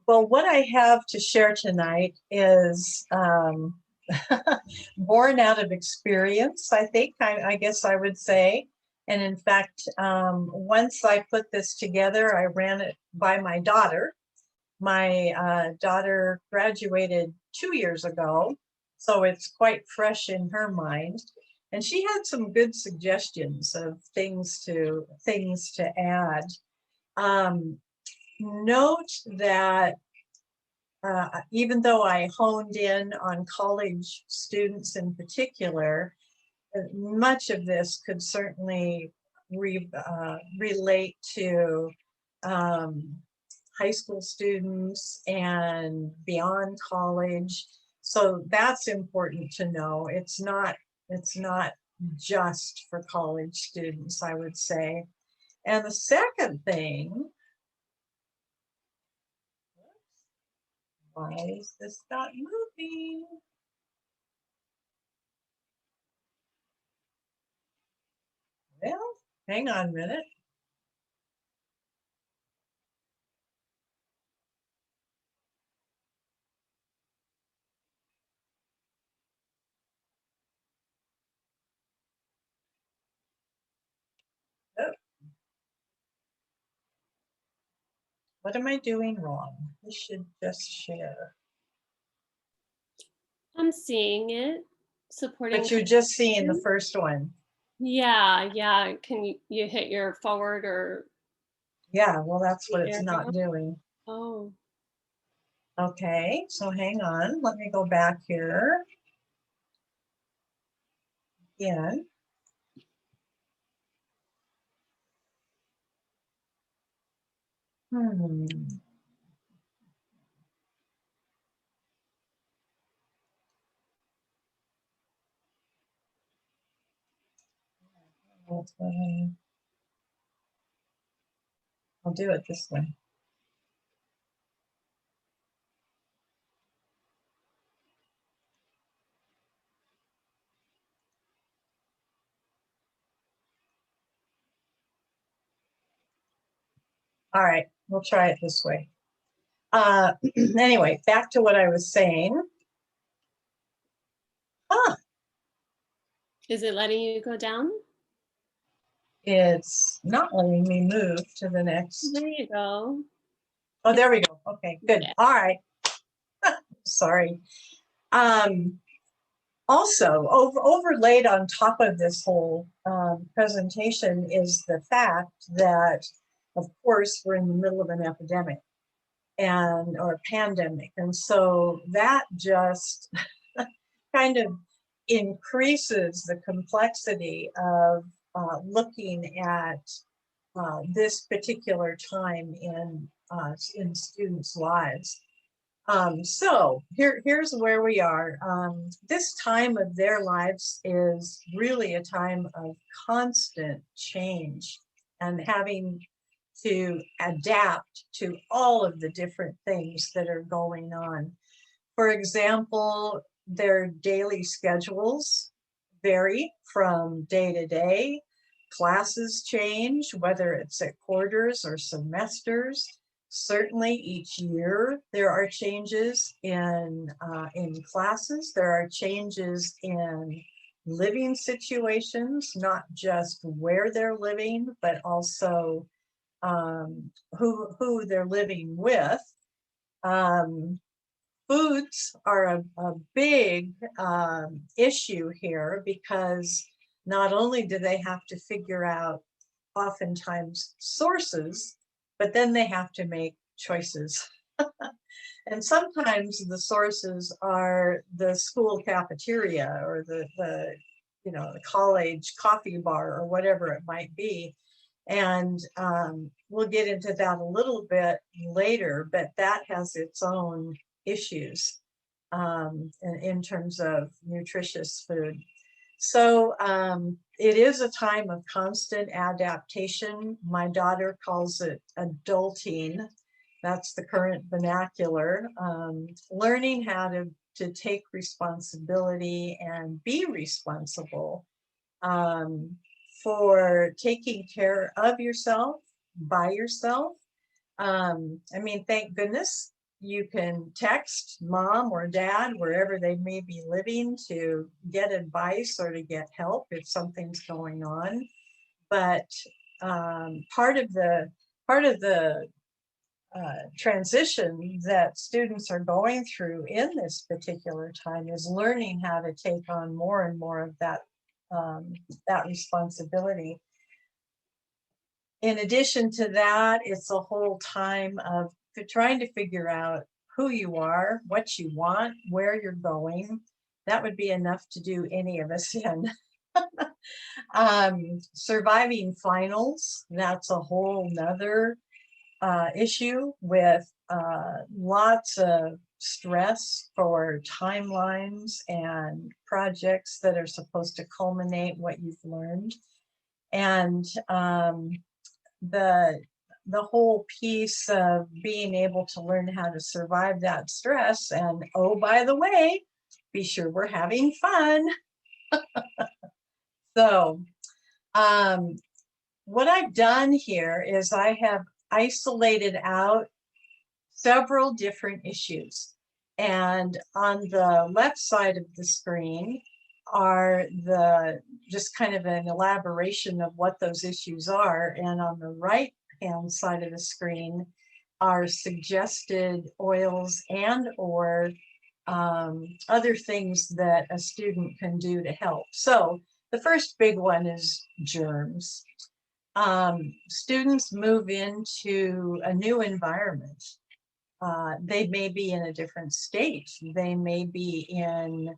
Well, what I have to share tonight is born out of experience, I think, I guess I would say. And in fact, once I put this together, I ran it by my daughter. My daughter graduated 2 years ago, so it's quite fresh in her mind. And she had some good suggestions of things to add. Um, Note that even though I honed in on college students in particular, much of this could certainly relate to high school students and beyond college. So that's important to know. It's not just for college students, I would say. And the second thing, why is this not moving? Well, hang on a minute. Oh, what am I doing wrong? I should just share. I'm seeing it. Supporting. But you're just seeing the first one. Yeah. Can you hit your forward or? Yeah, well, that's what it's not arrow? doing. Oh. Okay, so hang on. Let me go back here. Again. I'll do it this way. All right, we'll try it this way. Anyway, back to what I was saying. Is it letting you go down? It's not letting me move to the next. There you go. Oh, there we go. Okay, good. Yeah. All right. Sorry. Also, overlaid on top of this whole presentation is the fact that, of course, we're in the middle of an epidemic or a pandemic. And so that just kind of increases the complexity of looking at this particular time in students' lives. So here's where we are. This time of their lives is really a time of constant change and having to adapt to all of the different things that are going on. For example, their daily schedules vary from day to day. Classes change, whether it's at quarters or semesters. Certainly each year there are changes in classes. There are changes in living situations, not just where they're living, but also who they're living with. Foods are a big issue here because not only do they have to figure out oftentimes sources, but then they have to make choices. And sometimes the sources are the school cafeteria or the college coffee bar or whatever it might be. And we'll get into that a little bit later, but that has its own issues in terms of nutritious food. So it is a time of constant adaptation. My daughter calls it adulting. That's the current vernacular. Learning how to take responsibility and be responsible for taking care of yourself, by yourself. I mean, thank goodness you can text mom or dad, wherever they may be living, to get advice or to get help if something's going on. But part of the transition that students are going through in this particular time is learning how to take on more and more of that responsibility. In addition to that, it's a whole time of trying to figure out who you are, what you want, where you're going. That would be enough to do any of us in. Surviving finals, that's a whole nother issue with lots of stress for timelines and projects that are supposed to culminate what you've learned. And the whole piece of being able to learn how to survive that stress, and oh, by the way, be sure we're having fun. So what I've done here is I have isolated out several different issues, and on the left side of the screen are just kind of an elaboration of what those issues are, and on the right hand side of the screen are suggested oils and or other things that a student can do to help. So the first big one is germs. Students move into a new environment. They may be in a different state. They may be in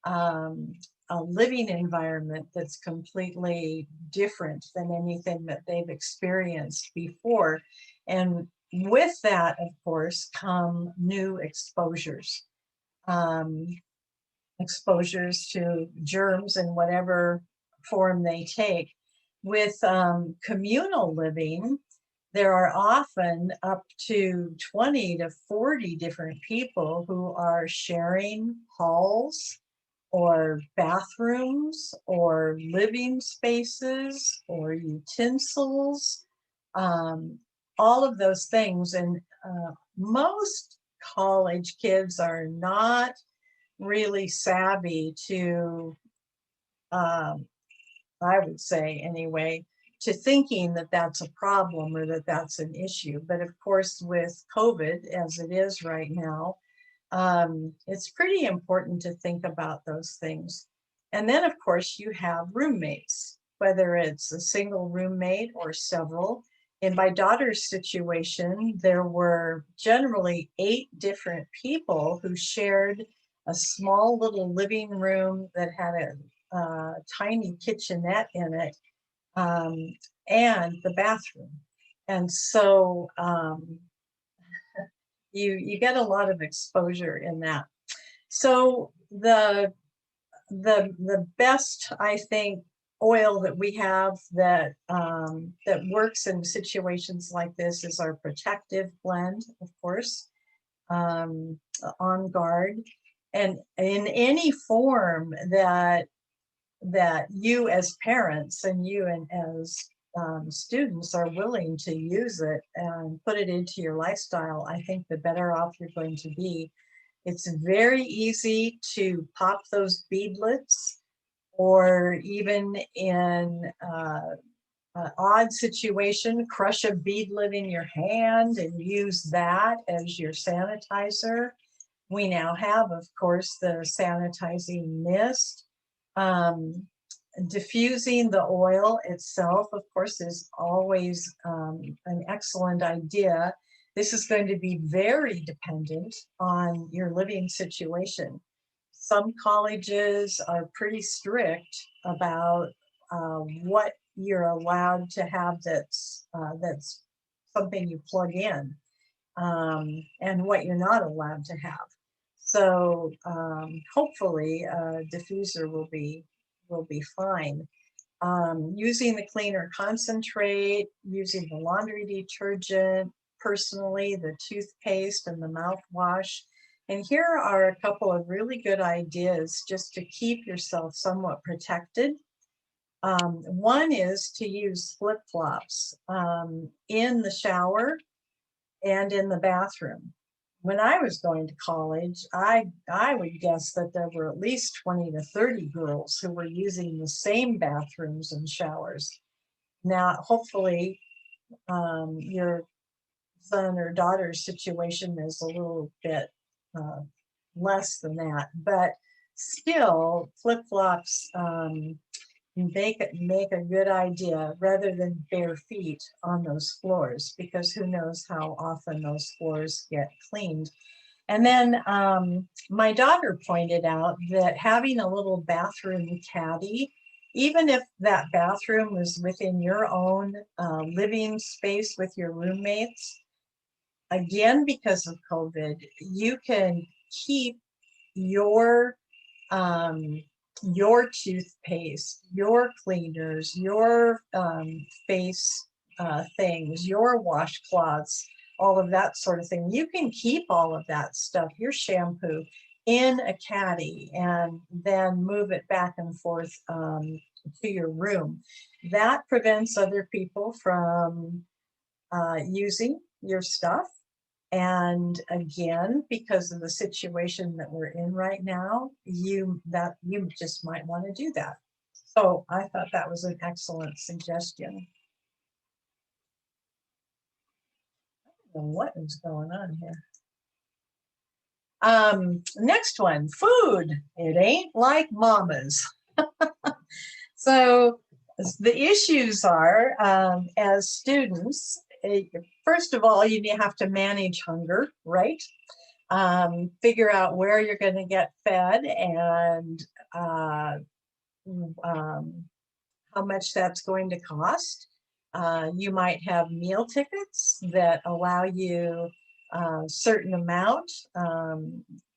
a living environment that's completely different than anything that they've experienced before. And with that, of course, come new exposures. Exposures to germs in whatever form they take. With communal living, there are often up to 20 to 40 different people who are sharing halls or bathrooms or living spaces or utensils, all of those things. And most college kids are not really savvy to, I would say anyway, to thinking that that's a problem or that that's an issue. But of course, with COVID, as it is right now, it's pretty important to think about those things. And then, of course, you have roommates, whether it's a single roommate or several. In my daughter's situation, there were generally 8 different people who shared a small little living room that had a tiny kitchenette in it, and the bathroom. And so you get a lot of exposure in that. So the best, I think, oil that we have that that works in situations like this is our protective blend, of course, On Guard, and in any form that you as parents and you and as students are willing to use it and put it into your lifestyle, I think the better off you're going to be. It's very easy to pop those beadlets, or even in an odd situation, crush a beadlet in your hand and use that as your sanitizer. We now have, of course, the sanitizing mist. Diffusing the oil itself, of course, is always an excellent idea. This is going to be very dependent on your living situation. Some colleges are pretty strict about what you're allowed to have that's something you plug in, and what you're not allowed to have. So hopefully a diffuser will be fine. Using the cleaner concentrate, using the laundry detergent, personally, the toothpaste and the mouthwash. And here are a couple of really good ideas just to keep yourself somewhat protected. One is to use flip-flops in the shower and in the bathroom. when I was going to college, I would guess that there were at least 20 to 30 girls who were using the same bathrooms and showers. Now, hopefully, your son or daughter's situation is a little bit less than that, but still, flip-flops make a good idea rather than bare feet on those floors, because who knows how often those floors get cleaned. And then my daughter pointed out that having a little bathroom caddy, even if that bathroom was within your own living space with your roommates, again, because of COVID, you can keep your your toothpaste, your cleaners, your face things, your washcloths, all of that sort of thing. You can keep all of that stuff, your shampoo, in a caddy and then move it back and forth to your room. That prevents other people from using your stuff. And again, because of the situation that we're in right now, you just might want to do that. So I thought that was an excellent suggestion. I don't know what is going on here. Next one, food. It ain't like mama's. So the issues are, as students, first of all, you have to manage hunger, right? Figure out where you're going to get fed and how much that's going to cost. You might have meal tickets that allow you a certain amount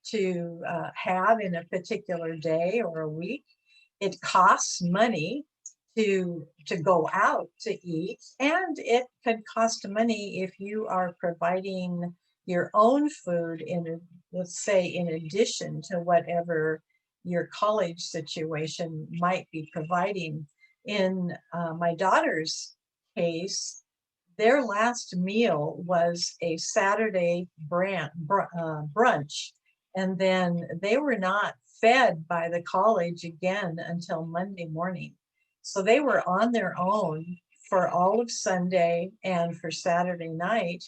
to have in a particular day or a week. It costs money to go out to eat, and it could cost money if you are providing your own food in, let's say, in addition to whatever your college situation might be providing. In my daughter's case, their last meal was a Saturday brunch, and then they were not fed by the college again until Monday morning. So they were on their own for all of Sunday and for Saturday night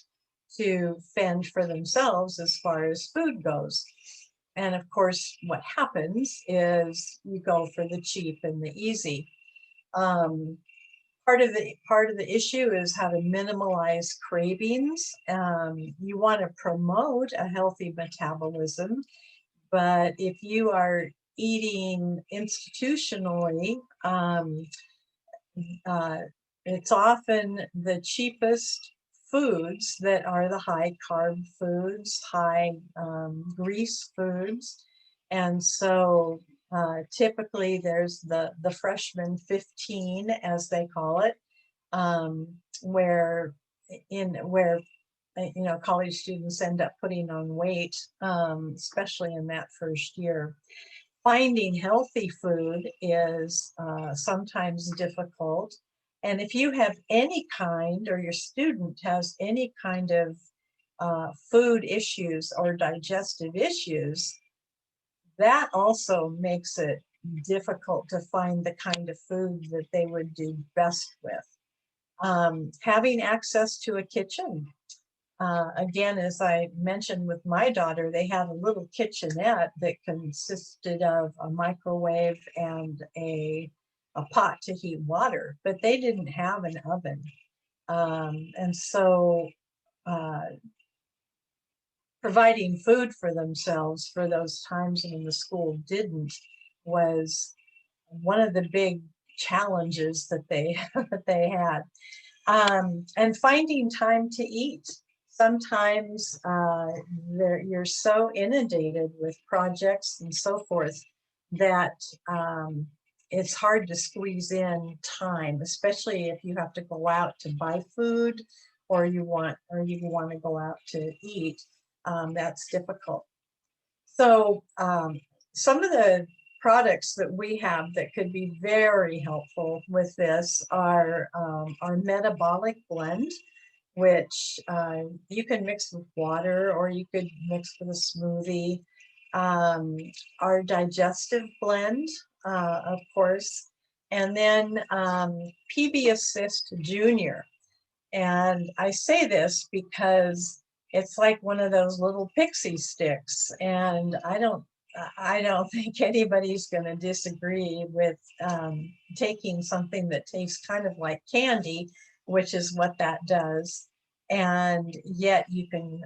to fend for themselves as far as food goes. And of course, what happens is you go for the cheap and the easy. Part of the issue is how to minimalize cravings. You want to promote a healthy metabolism, but if you are eating institutionally, it's often the cheapest foods that are the high carb foods, high grease foods. And so typically there's the freshman 15, as they call it, where college students end up putting on weight, especially in that first year. Finding healthy food is sometimes difficult. And if you have any kind, or your student has any kind of food issues or digestive issues, that also makes it difficult to find the kind of food that they would do best with. Having access to a kitchen. Again, as I mentioned with my daughter, they had a little kitchenette that consisted of a microwave and a pot to heat water, but they didn't have an oven. And so providing food for themselves for those times when the school didn't was one of the big challenges that they that they had. And finding time to eat. Sometimes you're so inundated with projects and so forth that it's hard to squeeze in time, especially if you have to go out to buy food or you want to go out to eat. That's difficult. So some of the products that we have that could be very helpful with this are our metabolic blend. which you can mix with water or you could mix with a smoothie. Our digestive blend, of course, and then PB Assist Junior. And I say this because it's like one of those little pixie sticks, and I don't think anybody's going to disagree with taking something that tastes kind of like candy, which is what that does, and yet you can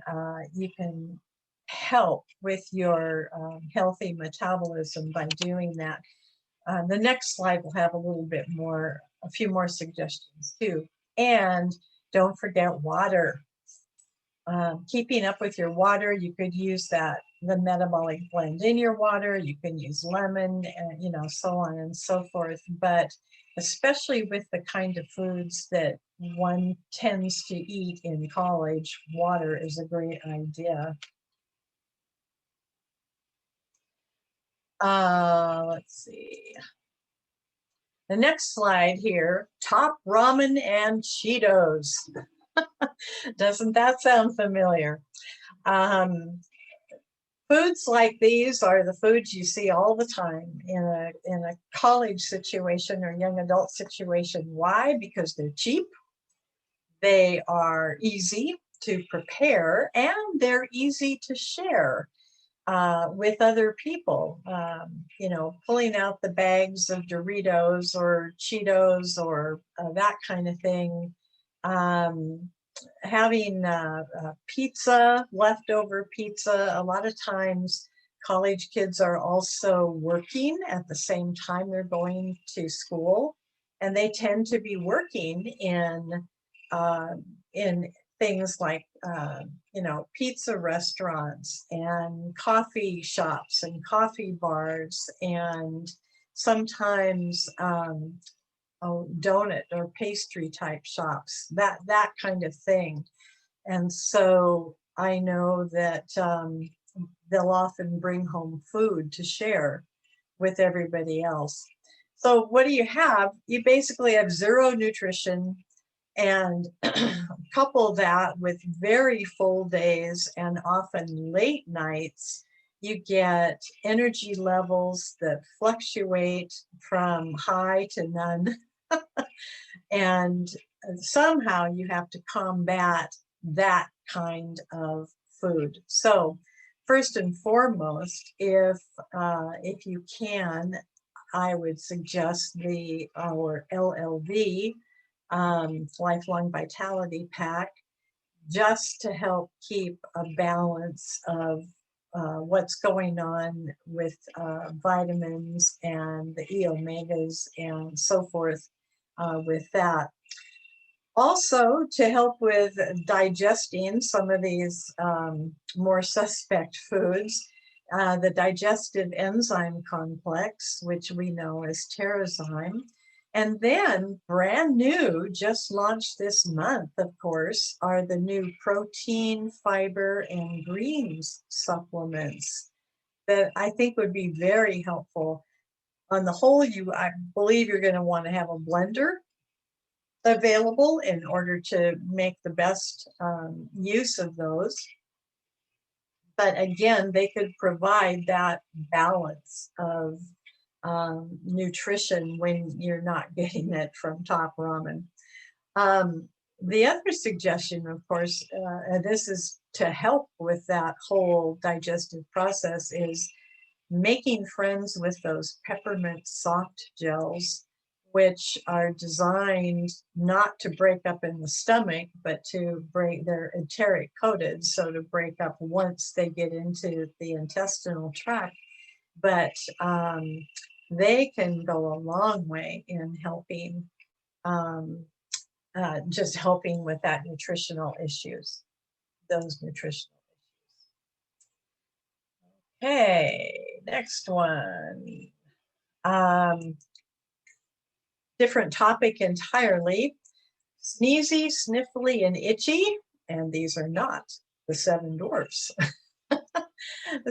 help with your healthy metabolism by doing that. The next slide will have a few more suggestions too. And don't forget water. Keeping up with your water, you could use the metabolic blend in your water. You can use lemon, and so on and so forth. But especially with the kind of foods that one tends to eat in college, water is a great idea. Let's see. The next slide here, top ramen and Cheetos. Doesn't that sound familiar? Foods like these are the foods you see all the time in a college situation or young adult situation. Why? Because they're cheap, they are easy to prepare, and they're easy to share with other people. Pulling out the bags of Doritos or Cheetos or that kind of thing. Having pizza, leftover pizza. A lot of times college kids are also working at the same time they're going to school, and they tend to be working in things like pizza restaurants and coffee shops and coffee bars, and sometimes donut or pastry type shops, that kind of thing. And so I know that they'll often bring home food to share with everybody else. So what do you have? You basically have zero nutrition, and couple that with very full days and often late nights, you get energy levels that fluctuate from high to none. And somehow you have to combat that kind of food. So first and foremost, if you can, I would suggest our LLV, Lifelong Vitality Pack, just to help keep a balance of what's going on with vitamins and the eomegas and so forth with that. Also, to help with digesting some of these more suspect foods, the digestive enzyme complex, which we know as Terrazyme. And then brand new, just launched this month, of course, are the new protein, fiber, and greens supplements that I think would be very helpful. On the whole, I believe you're going to want to have a blender available in order to make the best use of those. But again, they could provide that balance of nutrition when you're not getting it from Top Ramen. The other suggestion, of course, and this is to help with that whole digestive process, is making friends with those peppermint soft gels, which are designed not to break up in the stomach, but to break, they're enteric coated, so to break up once they get into the intestinal tract. But they can go a long way in helping, just helping with that nutritional issues, those nutritional issues. Okay, next one. Different topic entirely. Sneezy, Sniffly, and Itchy, and these are not the seven dwarfs.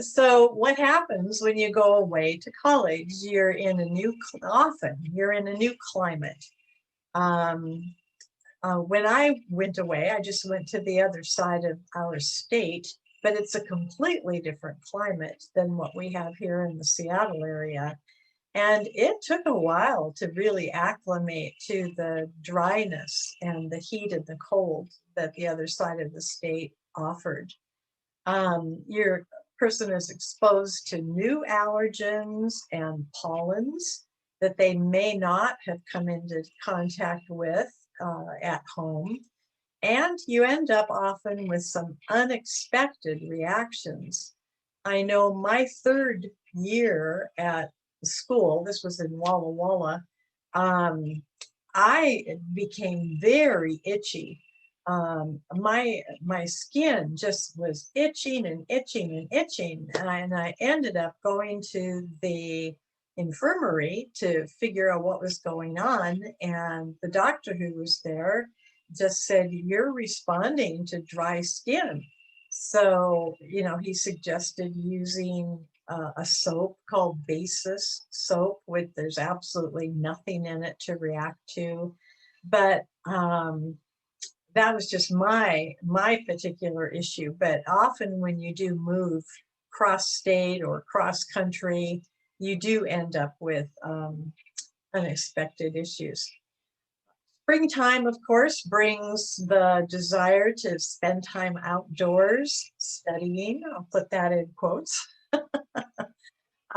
So what happens when you go away to college? You're in a new climate. When I went away, I just went to the other side of our state, but it's a completely different climate than what we have here in the Seattle area. And it took a while to really acclimate to the dryness and the heat and the cold that the other side of the state offered. Your person is exposed to new allergens and pollens that they may not have come into contact with at home. And you end up often with some unexpected reactions. I know my third year at school, this was in Walla Walla, I became very itchy. My skin just was itching and itching and itching, and I ended up going to the infirmary to figure out what was going on. And the doctor who was there just said, "You're responding to dry skin." So, you know, he suggested using a soap called Basis soap, with there's absolutely nothing in it to react to. But that was just my particular issue. But often when you do move cross state or cross country, you do end up with unexpected issues. Springtime, of course, brings the desire to spend time outdoors studying. I'll put that in quotes.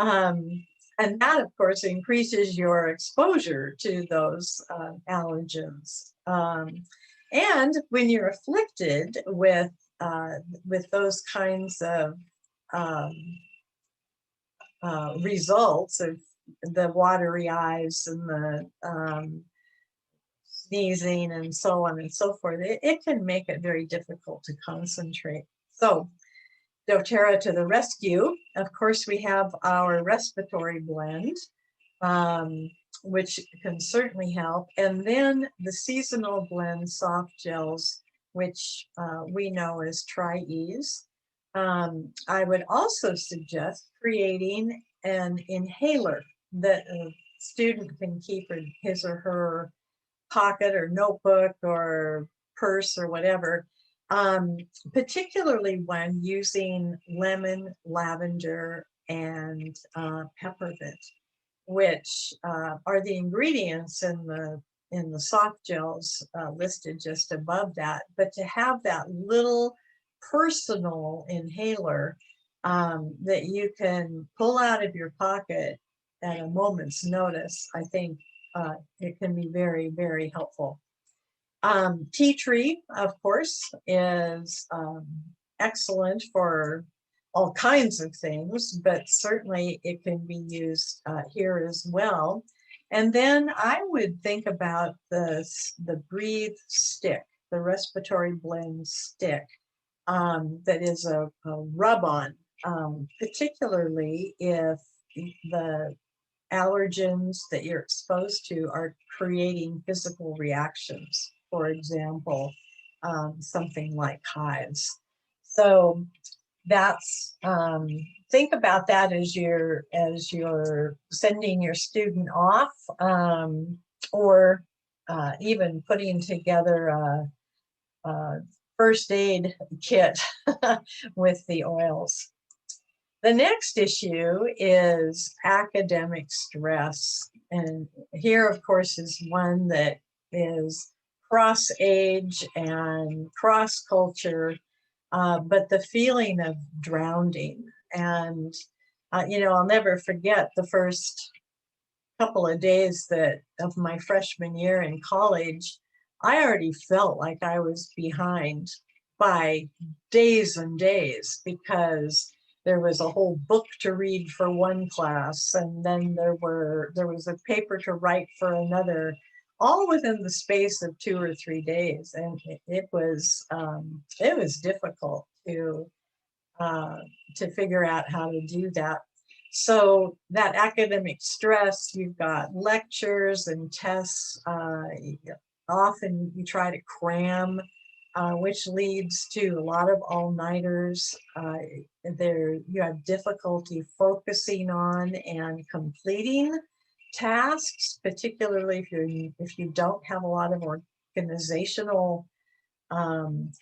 And that, of course, increases your exposure to those allergens. And when you're afflicted with those kinds of um, results of the watery eyes and the sneezing and so on and so forth, it can make it very difficult to concentrate. So doTERRA to the rescue. Of course, we have our respiratory blend, which can certainly help. And then the seasonal blend soft gels, which we know as Tri-Ease. I would also suggest creating an inhaler that a student can keep in his or her pocket or notebook or purse or whatever, particularly when using lemon, lavender, and peppermint, which are the ingredients in the soft gels listed just above that. But to have that little personal inhaler that you can pull out of your pocket at a moment's notice, I think it can be very, very helpful. Tea tree, of course, is excellent for all kinds of things, but certainly it can be used here as well. And then I would think about the Breathe stick, the respiratory blend stick, that is a rub-on, particularly if the allergens that you're exposed to are creating physical reactions. For example, something like hives. So that's think about that as you're sending your student off, or even putting together a first aid kit with the oils. The next issue is academic stress. And here, of course, is one that is cross age and cross culture, but the feeling of drowning. And, you know, I'll never forget the first couple of days of my freshman year in college. I already felt like I was behind by days and days, because there was a whole book to read for one class, and then there was a paper to write for another, all within the space of 2 or 3 days. And it was difficult to figure out how to do that. So that academic stress, you've got lectures and tests. Often you try to cram, which leads to a lot of all-nighters. You have difficulty focusing on and completing tasks, particularly if you don't have a lot of organizational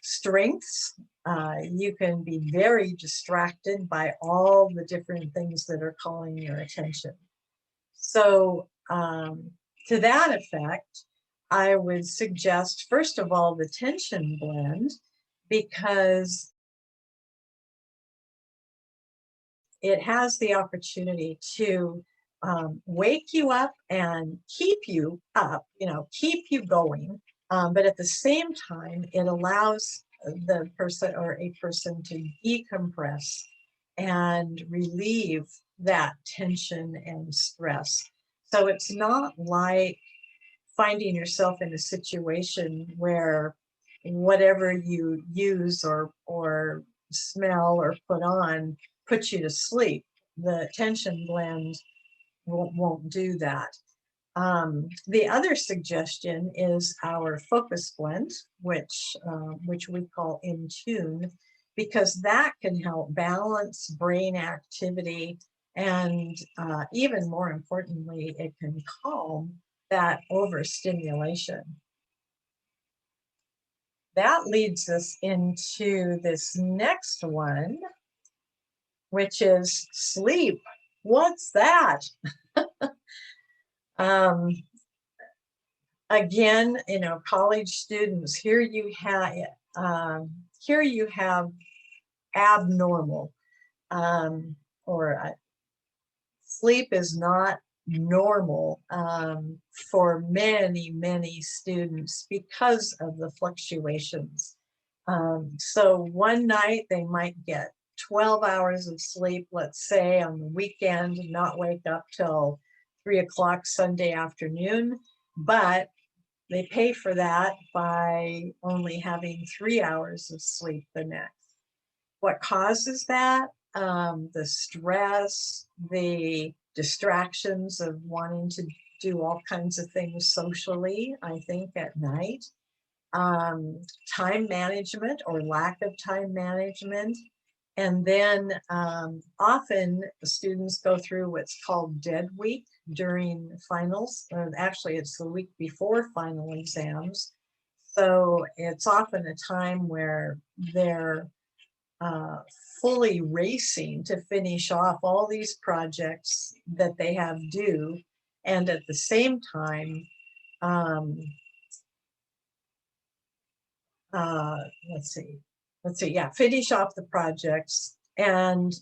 strengths. You can be very distracted by all the different things that are calling your attention. So to that effect, I would suggest, first of all, the tension blend, because it has the opportunity to wake you up and keep you up, keep you going. But at the same time, it allows the person or a person to decompress and relieve that tension and stress. So it's not like finding yourself in a situation where whatever you use or smell or put on puts you to sleep. The tension blend won't do that. The other suggestion is our focus blend, which we call In Tune, because that can help balance brain activity, and even more importantly, it can calm that overstimulation. That leads us into this next one, which is sleep. What's that? Again, college students, here you have abnormal, or sleep is not normal for many students because of the fluctuations. So one night they might get 12 hours of sleep, let's say on the weekend, not wake up till 3 o'clock Sunday afternoon, but they pay for that by only having 3 hours of sleep the next. What causes that? The stress, the distractions of wanting to do all kinds of things socially, I think, at night. Time management or lack of time management. And then often students go through what's called dead week during finals. Actually, it's the week before final exams. So it's often a time where they're fully racing to finish off all these projects that they have due. And at the same time, finish off the projects and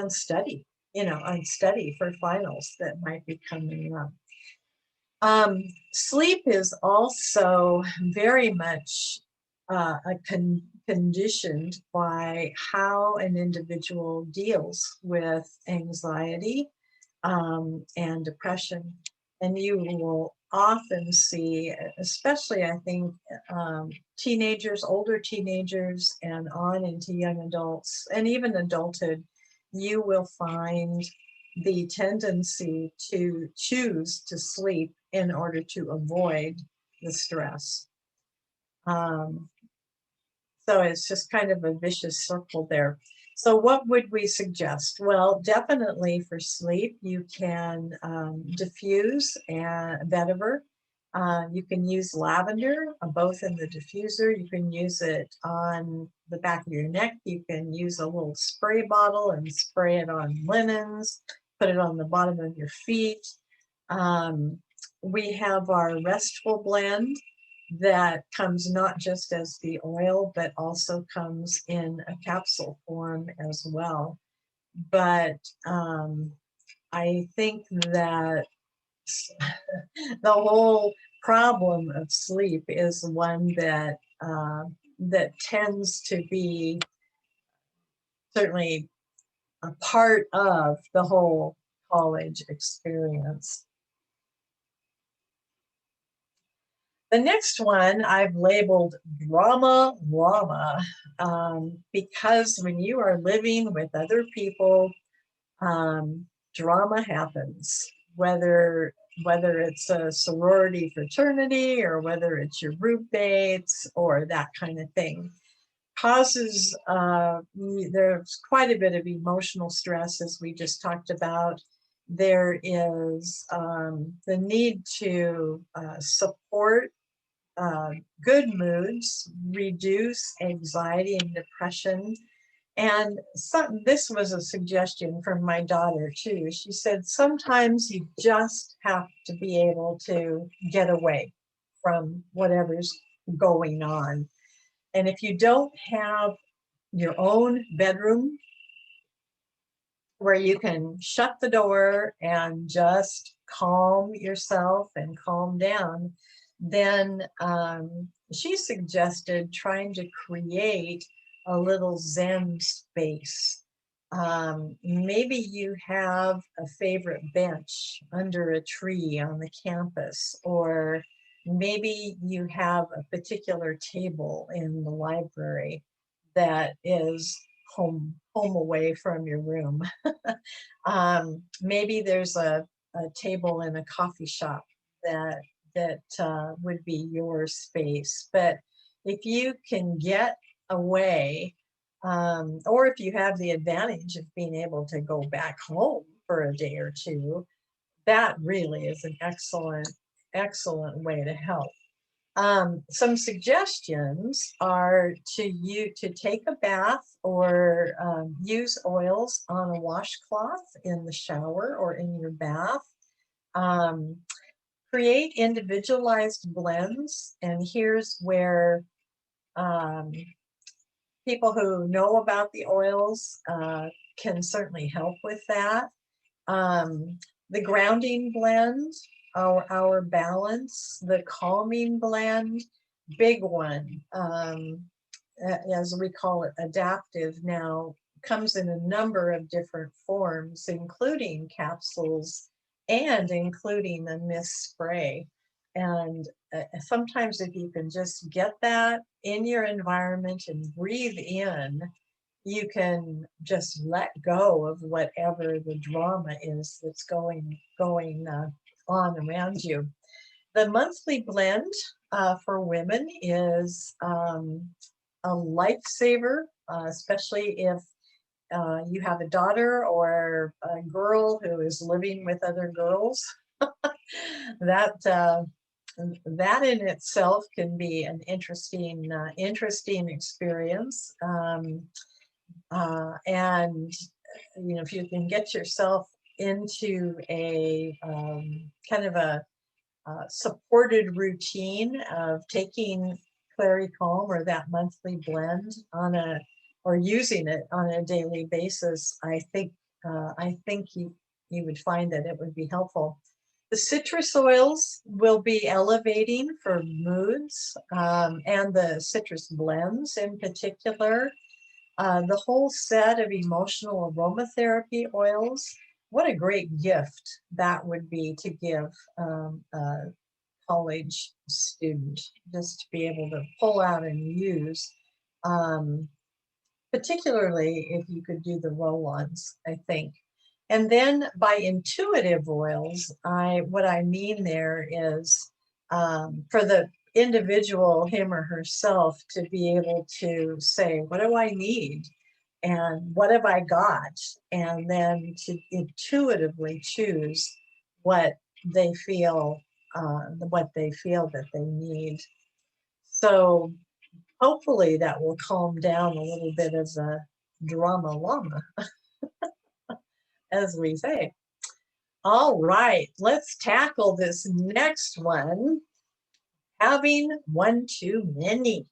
study, and study for finals that might be coming up. Sleep is also very much conditioned by how an individual deals with anxiety and depression. And you will often see, especially I think teenagers, older teenagers, and on into young adults, and even adulthood, you will find the tendency to choose to sleep in order to avoid the stress. So it's just kind of a vicious circle there. So what would we suggest? Well, definitely for sleep, you can diffuse vetiver. You can use lavender, both in the diffuser. You can use it on the back of your neck. You can use a little spray bottle and spray it on linens, put it on the bottom of your feet. We have our restful blend that comes not just as the oil, but also comes in a capsule form as well. But I think that the whole problem of sleep is one that that tends to be certainly a part of the whole college experience. The next one I've labeled Drama Llama, because when you are living with other people, drama happens, whether it's a sorority fraternity or whether it's your roommates or that kind of thing. Causes, there's quite a bit of emotional stress, as we just talked about. There is the need to support good moods, reduce anxiety and depression. And this was a suggestion from my daughter too. She said, sometimes you just have to be able to get away from whatever's going on. And if you don't have your own bedroom where you can shut the door and just calm yourself and calm down, then she suggested trying to create a little Zen space. Maybe you have a favorite bench under a tree on the campus, or maybe you have a particular table in the library that is home away from your room. Maybe there's a table in a coffee shop that would be your space. But if you can get away, or if you have the advantage of being able to go back home for a day or two, that really is an excellent way to help. Some suggestions are to take a bath or use oils on a washcloth in the shower or in your bath. Create individualized blends, and here's where people who know about the oils can certainly help with that. The grounding blend, our balance, the calming blend, big one, as we call it, adaptive now, comes in a number of different forms, including capsules and including a mist spray. And sometimes if you can just get that in your environment and breathe in, you can just let go of whatever the drama is that's going on around you. The monthly blend for women is a lifesaver, especially if you have a daughter or a girl who is living with other girls. That in itself can be an interesting experience. And if you can get yourself into a kind of a supported routine of taking Clary Calm or that monthly blend or using it on a daily basis, I think you would find that it would be helpful. The citrus oils will be elevating for moods, and the citrus blends in particular. The whole set of emotional aromatherapy oils, what a great gift that would be to give a college student, just to be able to pull out and use, particularly if you could do the roll-ons, I think. And then by intuitive oils, what I mean there is for the individual, him or herself, to be able to say, what do I need? And what have I got? And then to intuitively choose what they feel that they need. So hopefully that will calm down a little bit of the drama llama, as we say. All right, let's tackle this next one, having one too many.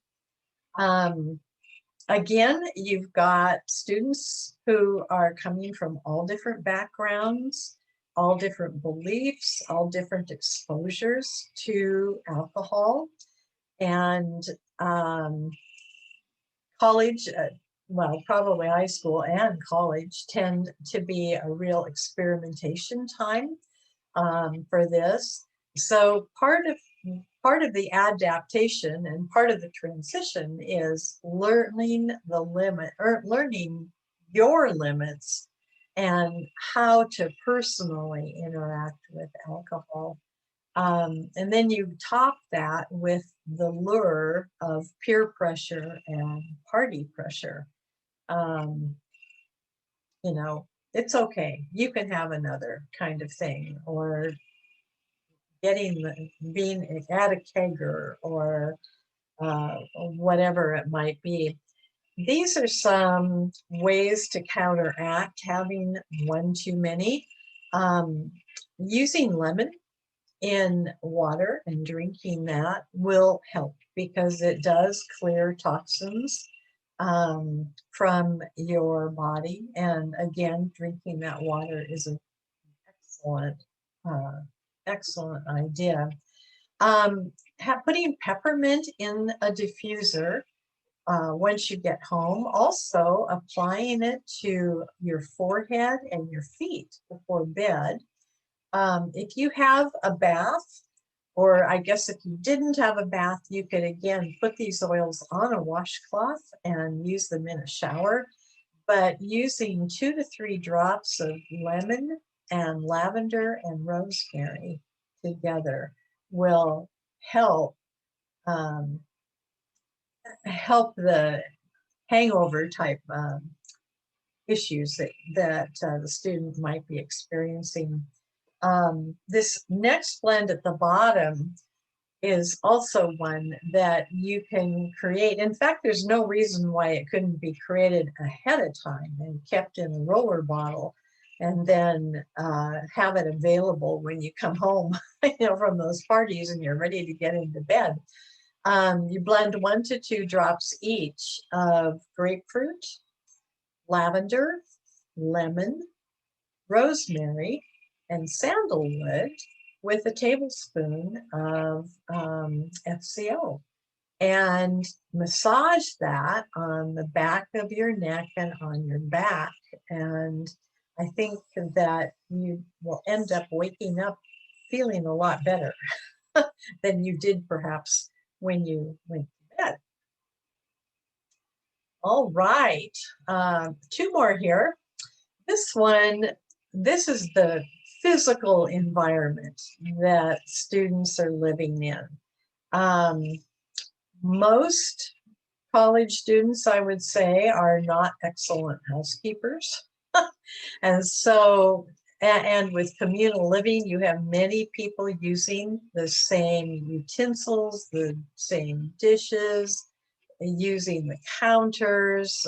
Again, you've got students who are coming from all different backgrounds, all different beliefs, all different exposures to alcohol. And college, well, probably high school and college tend to be a real experimentation time for this. So part of the adaptation and part of the transition is learning learning your limits and how to personally interact with alcohol. And then you top that with the lure of peer pressure and party pressure. It's okay. You can have another kind of thing, or being at a kegger or whatever it might be. These are some ways to counteract having one too many. Using lemon in water and drinking that will help because it does clear toxins from your body. And again, drinking that water is an excellent, excellent idea. Putting peppermint in a diffuser once you get home, also applying it to your forehead and your feet before bed. If you have a bath, or I guess if you didn't have a bath, you could again put these oils on a washcloth and use them in a shower. But using 2 to 3 drops of lemon and lavender and rosemary together will help help the hangover type issues that the student might be experiencing. This next blend at the bottom is also one that you can create. In fact, there's no reason why it couldn't be created ahead of time and kept in a roller bottle and then have it available when you come home from those parties and you're ready to get into bed. You blend 1 to 2 drops each of grapefruit, lavender, lemon, rosemary, and sandalwood with a tablespoon of FCO, and massage that on the back of your neck and on your back. And I think that you will end up waking up feeling a lot better than you did perhaps when you went to bed. All right, 2 more here. This is the physical environment that students are living in. Most college students, I would say, are not excellent housekeepers. And so, and with communal living, you have many people using the same utensils, the same dishes, using the counters,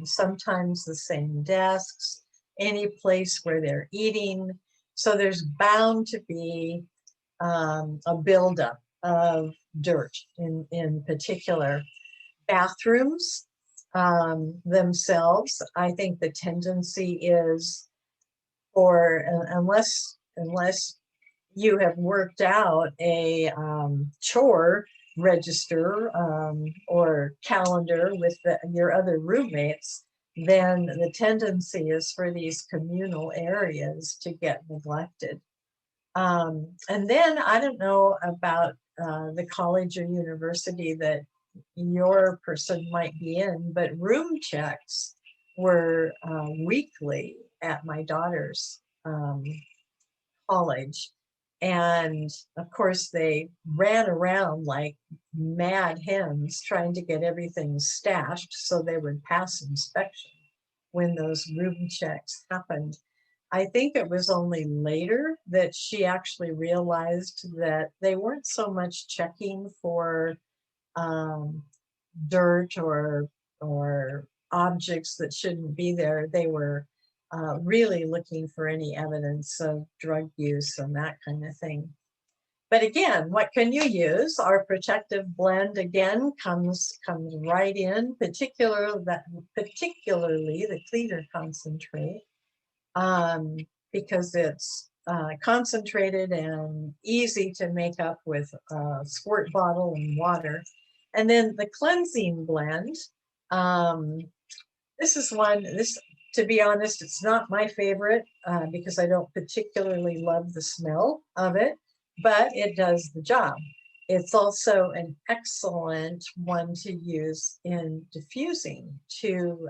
sometimes the same desks, any place where they're eating. So there's bound to be a buildup of dirt in particular. Bathrooms themselves, I think the tendency is for, unless you have worked out a chore register or calendar with your other roommates, then the tendency is for these communal areas to get neglected. And then I don't know about the college or university that your person might be in, but room checks were weekly at my daughter's college. And of course, they ran around like mad hens trying to get everything stashed so they would pass inspection when those room checks happened. I think it was only later that she actually realized that they weren't so much checking for dirt or objects that shouldn't be there. They were really looking for any evidence of drug use and that kind of thing. But again, what can you use? Our protective blend again comes right in, particularly the cleaner concentrate, because it's concentrated and easy to make up with a squirt bottle and water. And then the cleansing blend. This is one, to be honest, it's not my favorite because I don't particularly love the smell of it, but it does the job. It's also an excellent one to use in diffusing to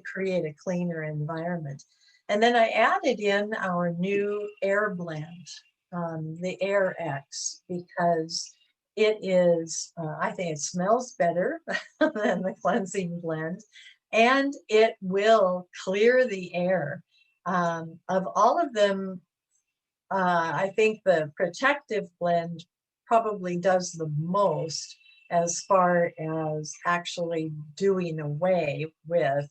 create a cleaner environment. And then I added in our new air blend, the Air X, because it is, I think it smells better than the cleansing blend, and it will clear the air. Of all of them, I think the protective blend probably does the most as far as actually doing away with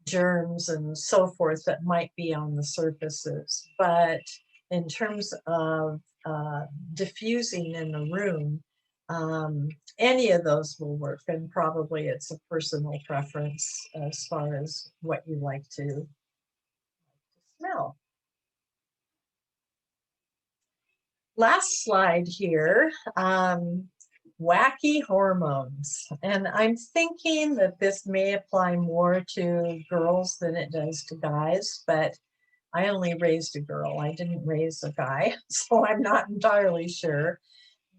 germs and so forth that might be on the surfaces. But in terms of diffusing in the room, any of those will work, and probably it's a personal preference as far as what you like to smell. Last slide here, Wacky Hormones. And I'm thinking that this may apply more to girls than it does to guys, but I only raised a girl. I didn't raise a guy, so I'm not entirely sure.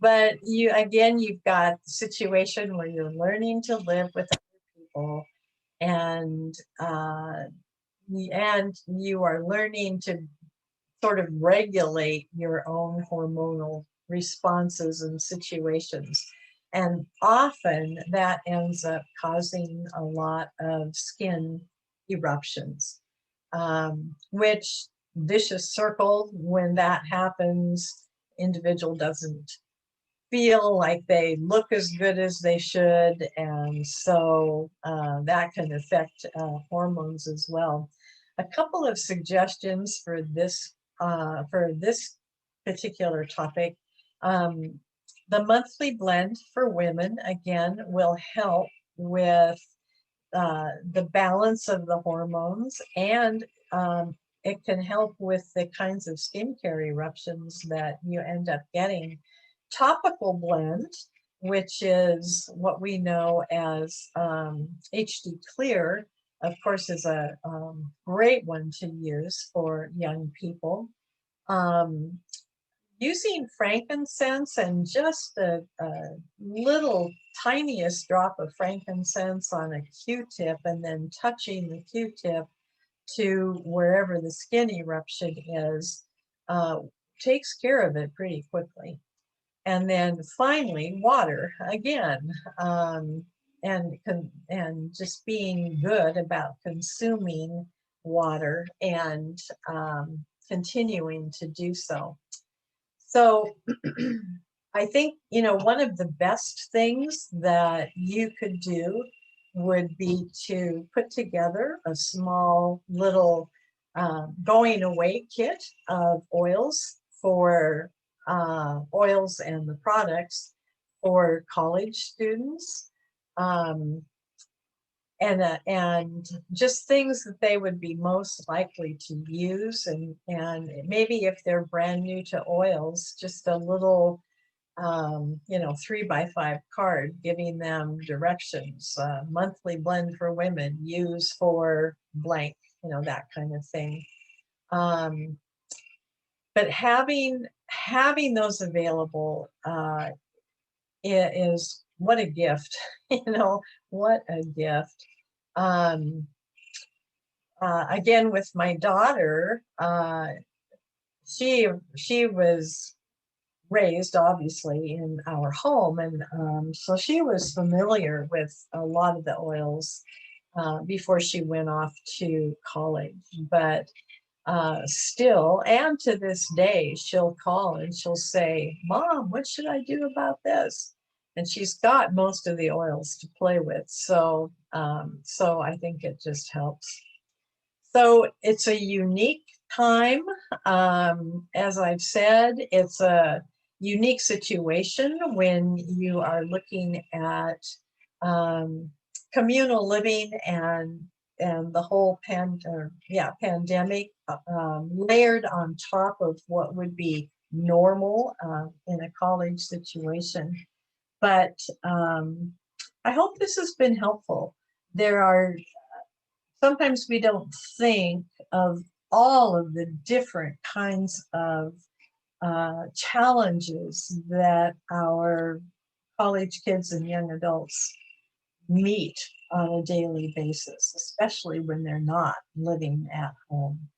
But you've got the situation where you're learning to live with other people, and you are learning to sort of regulate your own hormonal responses and situations. And often that ends up causing a lot of skin eruptions, which vicious circle. When that happens, individual doesn't feel like they look as good as they should, and so that can affect hormones as well. A couple of suggestions for this particular topic. The monthly blend for women, again, will help with the balance of the hormones, and it can help with the kinds of skincare eruptions that you end up getting. Topical blend, which is what we know as HD Clear, of course, is a great one to use for young people. Using frankincense and just a little tiniest drop of frankincense on a Q-tip, and then touching the Q-tip to wherever the skin eruption is, takes care of it pretty quickly. And then finally, water again, and just being good about consuming water and continuing to do so. So I think, one of the best things that you could do would be to put together a small little going away kit of oils for oils and the products for college students, and just things that they would be most likely to use, and maybe if they're brand new to oils, just a little 3x5 card giving them directions. Monthly blend for women, use for blank, that kind of thing. But having those available is what a gift. What a gift. Again, with my daughter, she was raised obviously in our home, and so she was familiar with a lot of the oils before she went off to college. But still, and to this day, she'll call and she'll say, "Mom, what should I do about this?" And she's got most of the oils to play with, so I think it just helps. So it's a unique time. As I've said, it's a unique situation when you are looking at communal living and the whole pandemic layered on top of what would be normal in a college situation. But I hope this has been helpful. Sometimes we don't think of all of the different kinds of challenges that our college kids and young adults meet on a daily basis, especially when they're not living at home.